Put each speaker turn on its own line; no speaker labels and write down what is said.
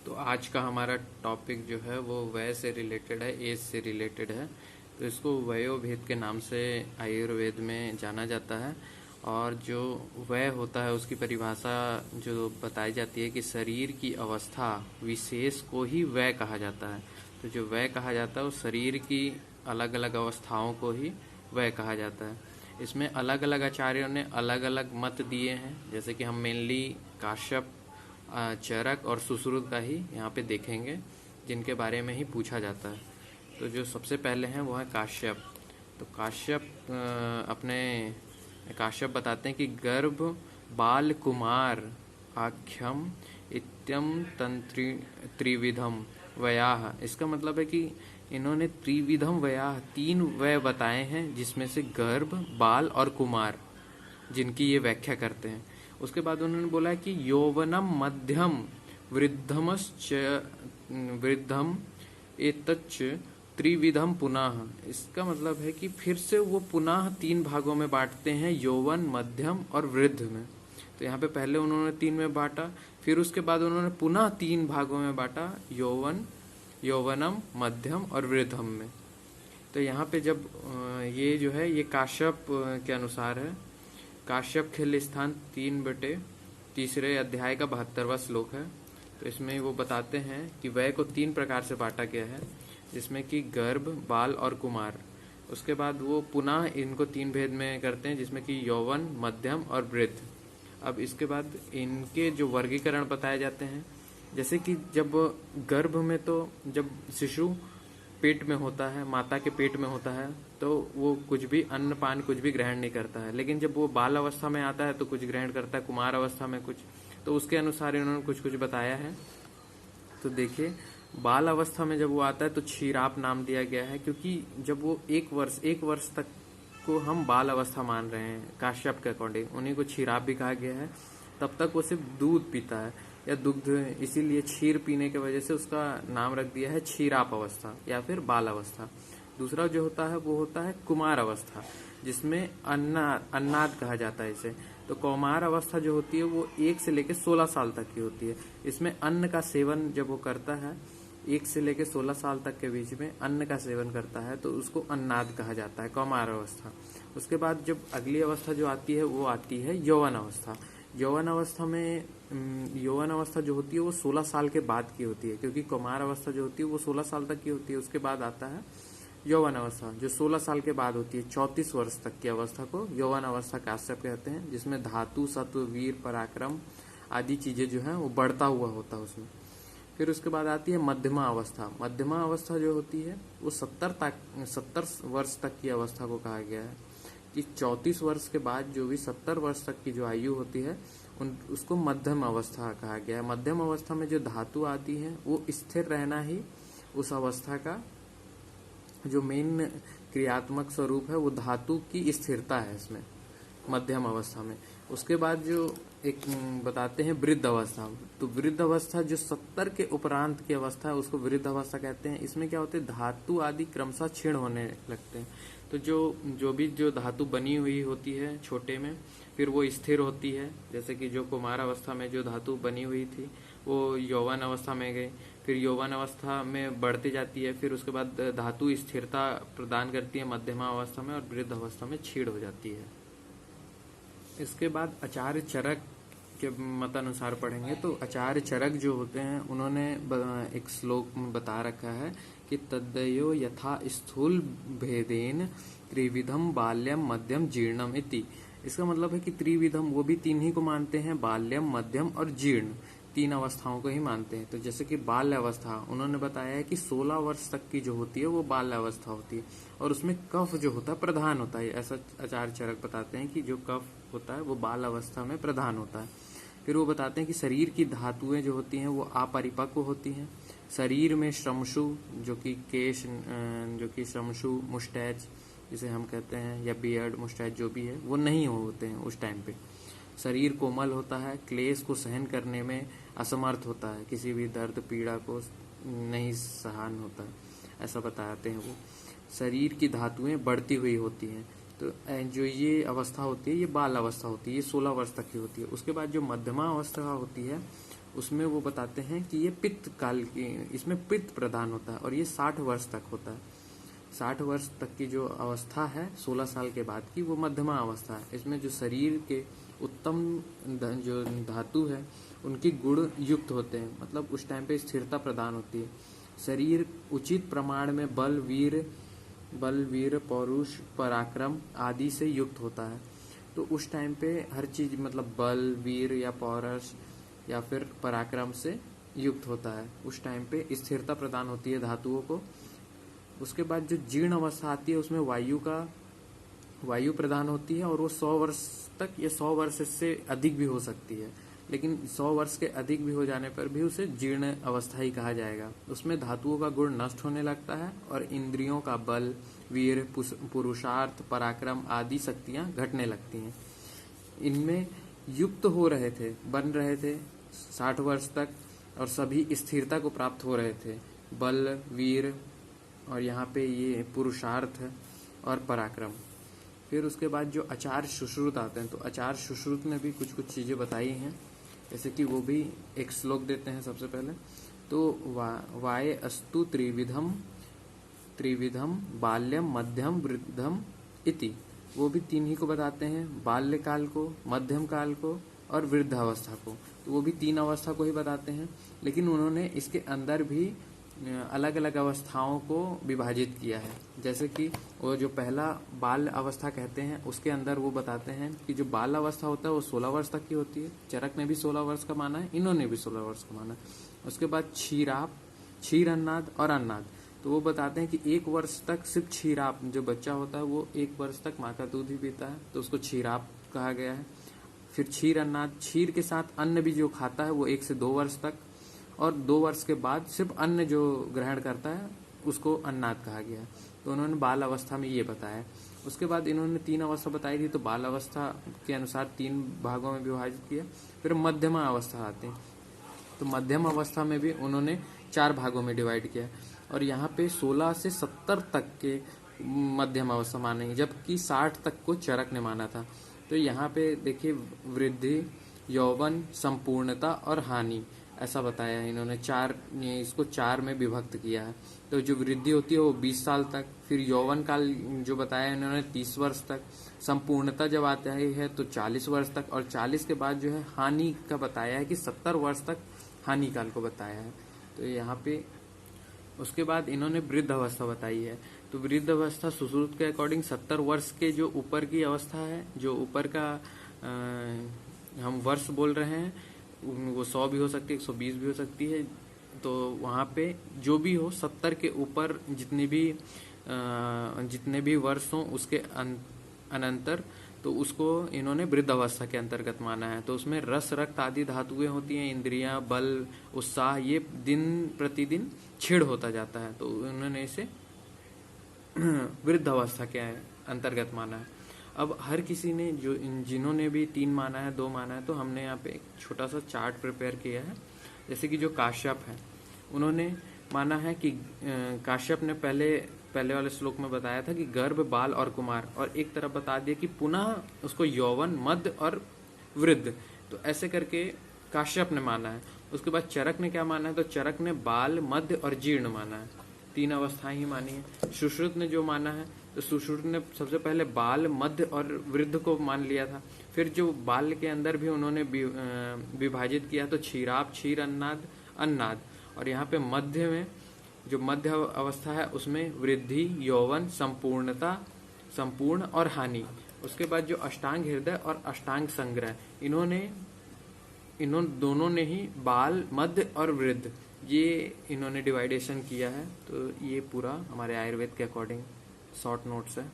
तो आज का हमारा टॉपिक जो है वो वय से रिलेटेड है, एज से रिलेटेड है। तो इसको वयोभेद के नाम से आयुर्वेद में जाना जाता है। और जो वय होता है उसकी परिभाषा जो बताई जाती है कि शरीर की अवस्था विशेष को ही वय कहा जाता है। तो जो वय कहा जाता है वो शरीर की अलग अलग अवस्थाओं को ही वय कहा जाता है। इसमें अलग अलग आचार्यों ने अलग अलग मत दिए हैं, जैसे कि हम मेनली काश्यप, चरक और सुश्रुत का ही यहाँ पे देखेंगे, जिनके बारे में ही पूछा जाता है। तो जो सबसे पहले हैं वो है काश्यप। तो काश्यप बताते हैं कि गर्भ बाल कुमार आख्यम इत्यम तंत्री त्रिविधम वयाह। इसका मतलब है कि इन्होंने त्रिविधम वयाह, तीन वय बताए हैं, जिसमें से गर्भ, बाल और कुमार, जिनकी ये व्याख्या करते हैं। उसके बाद उन्होंने बोला कि यौवनम मध्यम वृद्धम एतच्च त्रिविधम पुनः। इसका मतलब है कि फिर से वो पुनः तीन भागों में बांटते हैं, यौवन, मध्यम और वृद्ध में। तो यहाँ पे पहले उन्होंने तीन में बांटा, फिर उसके बाद उन्होंने पुनः तीन भागों में बांटा, यौवनम, मध्यम और वृद्धम में। तो यहाँ पे जब ये जो है ये काश्यप के अनुसार है। काश्यप खिल स्थान 3/3 अध्याय का 72वां श्लोक है। तो इसमें वो बताते हैं कि वय को तीन प्रकार से बांटा गया है, जिसमें कि गर्भ, बाल और कुमार। उसके बाद वो पुनः इनको तीन भेद में करते हैं, जिसमें कि यौवन, मध्यम और वृद्ध। अब इसके बाद इनके जो वर्गीकरण बताए जाते हैं, जैसे कि जब गर्भ में, तो जब शिशु पेट में होता है, माता के पेट में होता है, तो वो कुछ भी अन्न पान कुछ भी ग्रहण नहीं करता है। लेकिन जब वो बाल अवस्था में आता है तो कुछ ग्रहण करता है, कुमार अवस्था में कुछ। तो उसके अनुसार इन्होंने कुछ कुछ बताया है। तो देखिए, बाल अवस्था में जब वो आता है तो क्षीराप नाम दिया गया है, क्योंकि जब वो एक वर्ष तक को हम बाल अवस्था मान रहे हैं काश्यप के अकॉर्डिंग, उन्हीं को क्षीराप भी कहा गया है। तब तक वो सिर्फ दूध पीता है या दुग्ध, इसीलिए क्षीर पीने की वजह से उसका नाम रख दिया है क्षीराप अवस्था या फिर बाल अवस्था। दूसरा जो होता है वो होता है कुमार अवस्था, जिसमें अन्नाद कहा जाता है इसे। तो कौमार अवस्था जो होती है वो 1 से लेकर 16 साल तक की होती है। इसमें अन्न का सेवन जब वो करता है, 1 से लेकर 16 साल तक के बीच में अन्न का सेवन करता है, तो उसको अन्नाद कहा जाता है, कौमार अवस्था। उसके बाद जब अगली अवस्था जो आती है वो आती है यौवन अवस्था। यौवन अवस्था जो होती है वो 16 साल के बाद की होती है, क्योंकि कौमार अवस्था जो होती है वो 16 साल तक की होती है। उसके बाद आता है यौवन अवस्था, जो 16 साल के बाद होती है। 34 वर्ष तक की अवस्था को यौवन अवस्था काश्यप कहते हैं, जिसमें धातु, सत्व, वीर, पराक्रम आदि चीजें जो है वो बढ़ता हुआ होता है उसमें। फिर उसके बाद आती है मध्यमा अवस्था। मध्यमा अवस्था जो होती है वो 70 वर्ष तक की अवस्था को कहा गया है, कि 34 वर्ष के बाद जो भी 70 वर्ष तक की जो आयु होती है उसको मध्यम अवस्था कहा गया है। मध्यम अवस्था में जो धातु आती है वो स्थिर रहना ही उस अवस्था का जो मेन क्रियात्मक स्वरूप है, वो धातु की स्थिरता है इसमें मध्यम अवस्था में। उसके बाद जो एक बताते हैं वृद्ध अवस्था। तो वृद्ध अवस्था जो 70 के उपरांत की अवस्था है उसको वृद्ध अवस्था कहते हैं। इसमें क्या होते हैं, धातु आदि क्रमशः क्षीण होने लगते हैं। तो जो धातु बनी हुई होती है छोटे में, फिर वो स्थिर होती है। जैसे कि जो कुमार अवस्था में जो धातु बनी हुई थी वो यौवन अवस्था में गई, फिर यौवन अवस्था में बढ़ती जाती है, फिर उसके बाद धातु स्थिरता प्रदान करती है मध्यमा अवस्था में, और वृद्ध अवस्था में क्षीण हो जाती है। इसके बाद आचार्य चरक के मतानुसार पढ़ेंगे। तो आचार्य चरक जो होते हैं उन्होंने एक श्लोक में बता रखा है कि तद्दयो यथा स्थूल भेदेन त्रिविधम बाल्यम मध्यम जीर्णम इति। इसका मतलब है कि त्रिविधम वो भी तीन ही को मानते हैं, बाल्यम, मध्यम और जीर्ण, तीन अवस्थाओं को ही मानते हैं। तो जैसे कि बाल्य अवस्था उन्होंने बताया है कि 16 वर्ष तक की जो होती है वो बाल्य अवस्था होती है, और उसमें कफ जो होता है प्रधान होता है। ऐसा आचार्य चरक बताते हैं कि जो कफ होता है वो बाल अवस्था में प्रधान होता है। फिर वो बताते हैं कि शरीर की धातुएं जो होती हैं वो अपरिपक्व होती हैं। शरीर में श्रमशु, जो कि केश, जो कि श्रमशु, मुस्टैच जिसे हम कहते हैं, या बियर्ड, मुस्टैच जो भी है, वो नहीं होते हैं उस टाइम पे। शरीर कोमल होता है, क्लेश को सहन करने में असमर्थ होता है, किसी भी दर्द पीड़ा को नहीं सहन होता है, ऐसा बताते हैं वो। शरीर की धातुएं बढ़ती हुई होती हैं। तो जो ये अवस्था होती है ये बाल अवस्था होती है, ये 16 वर्ष तक की होती है। उसके बाद जो मध्यमा अवस्था होती है उसमें वो बताते हैं कि ये पित्त काल की, इसमें पित्त प्रधान होता है और ये 60 वर्ष तक होता है। 60 वर्ष तक की जो अवस्था है 16 साल के बाद की, वो मध्यमा अवस्था है। इसमें जो शरीर के उत्तम जो धातु है उनकी गुण युक्त होते हैं, मतलब उस टाइम पे स्थिरता प्रदान होती है। शरीर उचित प्रमाण में बल वीर पौरुष पराक्रम आदि से युक्त होता है। तो उस टाइम पे हर चीज मतलब बल वीर या पौरुष या फिर पराक्रम से युक्त होता है। उस टाइम पे स्थिरता प्रदान होती है धातुओं को। उसके बाद जो जीर्ण अवस्था आती है उसमें वायु प्रदान होती है और वो 100 वर्ष तक या 100 वर्ष से अधिक भी हो सकती है, लेकिन 100 वर्ष के अधिक भी हो जाने पर भी उसे जीर्ण अवस्था ही कहा जाएगा। उसमें धातुओं का गुण नष्ट होने लगता है और इंद्रियों का बल वीर पुरुषार्थ पराक्रम आदि शक्तियां घटने लगती हैं। इनमें युक्त हो रहे थे, बन रहे थे 60 वर्ष तक और सभी स्थिरता को प्राप्त हो रहे थे। बल वीर और यहाँ पे ये पुरुषार्थ और पराक्रम। फिर उसके बाद जो आचार्य सुश्रुत आते हैं, तो आचार्य सुश्रुत ने भी कुछ कुछ चीजें बताई हैं, जैसे कि वो भी एक श्लोक देते हैं सबसे पहले। तो वाये अस्तु त्रिविधम बाल्यम मध्यम वृद्धम इति, वो भी 3 ही को बताते हैं, बाल्यकाल को, मध्यम काल को और वृद्धावस्था को। तो वो भी 3 अवस्था को ही बताते हैं, लेकिन उन्होंने इसके अंदर भी अलग अलग अवस्थाओं को विभाजित किया है। जैसे कि वो जो पहला बाल अवस्था कहते हैं उसके अंदर वो बताते हैं कि जो बाल अवस्था होता है वो 16 वर्ष तक की होती है। चरक ने भी 16 वर्ष का माना है, इन्होंने भी 16 वर्ष का माना है। उसके बाद क्षीर अन्नाद और अन्नाद, तो वो बताते हैं कि 1 वर्ष तक सिर्फ क्षीराप जो बच्चा होता है वो 1 वर्ष तक माँ का दूध ही पीता है, तो उसको क्षीराप कहा गया है। फिर क्षीर अन्नाद, क्षीर के साथ अन्न भी जो खाता है वो 1 से 2 वर्ष तक, और 2 वर्ष के बाद सिर्फ अन्न जो ग्रहण करता है उसको अन्नाद कहा गया है। तो उन्होंने बाल अवस्था में ये बताया। उसके बाद इन्होंने 3 अवस्था बताई थी, तो बाल अवस्था के अनुसार 3 भागों में विभाजित किया। फिर मध्यमा अवस्था आते हैं, तो मध्यम अवस्था में भी उन्होंने 4 भागों में डिवाइड किया और यहाँ पे 16 से 70 तक के मध्यम अवस्था मानेंगे, जबकि 60 तक को चरक ने माना था। तो यहाँ पे देखिए वृद्धि, यौवन, संपूर्णता और हानि ऐसा बताया है इन्होंने। इसको 4 में विभक्त किया है। तो जो वृद्धि होती है वो 20 साल तक, फिर यौवन काल जो बताया इन्होंने 30 वर्ष तक, संपूर्णता जब आता है तो 40 वर्ष तक, और 40 के बाद जो है हानि का बताया है कि 70 वर्ष तक हानि काल को बताया है। तो यहाँ पे उसके बाद इन्होंने वृद्ध अवस्था बताई है। तो वृद्ध अवस्था सुश्रुत के अकॉर्डिंग 70 वर्ष के जो ऊपर की अवस्था है, जो ऊपर का हम वर्ष बोल रहे हैं, वो 100 भी हो सकती है, 120 भी हो सकती है। तो वहाँ पे जो भी हो 70 के ऊपर जितने भी वर्ष हों उसके अनंतर, तो उसको इन्होंने वृद्ध अवस्था के अंतर्गत माना है। तो उसमें रस रक्त आदि धातुएं होती हैं, इंद्रियां बल उत्साह ये दिन प्रतिदिन क्षीण होता जाता है, तो उन्होंने इसे वृद्ध अवस्था के अंतर्गत माना है। अब हर किसी ने जिन्होंने भी 3 माना है 2 माना है, तो हमने यहाँ पे एक छोटा सा चार्ट प्रिपेयर किया है। जैसे कि जो काश्यप है उन्होंने माना है कि काश्यप ने पहले वाले श्लोक में बताया था कि गर्भ बाल और कुमार, और एक तरफ बता दिया कि पुनः उसको यौवन मध्य और वृद्ध, तो ऐसे करके काश्यप ने माना है। उसके बाद चरक ने क्या माना है, तो चरक ने बाल मध्य और जीर्ण माना है, 3 अवस्थाएं ही मानी है। सुश्रुत ने जो माना है, तो सुश्रुत ने सबसे पहले बाल मध्य और वृद्ध को मान लिया था। फिर जो बाल के अंदर भी उन्होंने विभाजित किया, तो क्षीराप क्षीर अन्नाद, और यहाँ पे मध्य में जो मध्य अवस्था है उसमें वृद्धि यौवन संपूर्णता संपूर्ण और हानि। उसके बाद जो अष्टांग हृदय और अष्टांग संग्रह, इन्होंने दोनों ने ही बाल मध्य और वृद्ध ये इन्होंने डिवाइडेशन किया है। तो ये पूरा हमारे आयुर्वेद के अकॉर्डिंग शॉर्ट नोट्स है।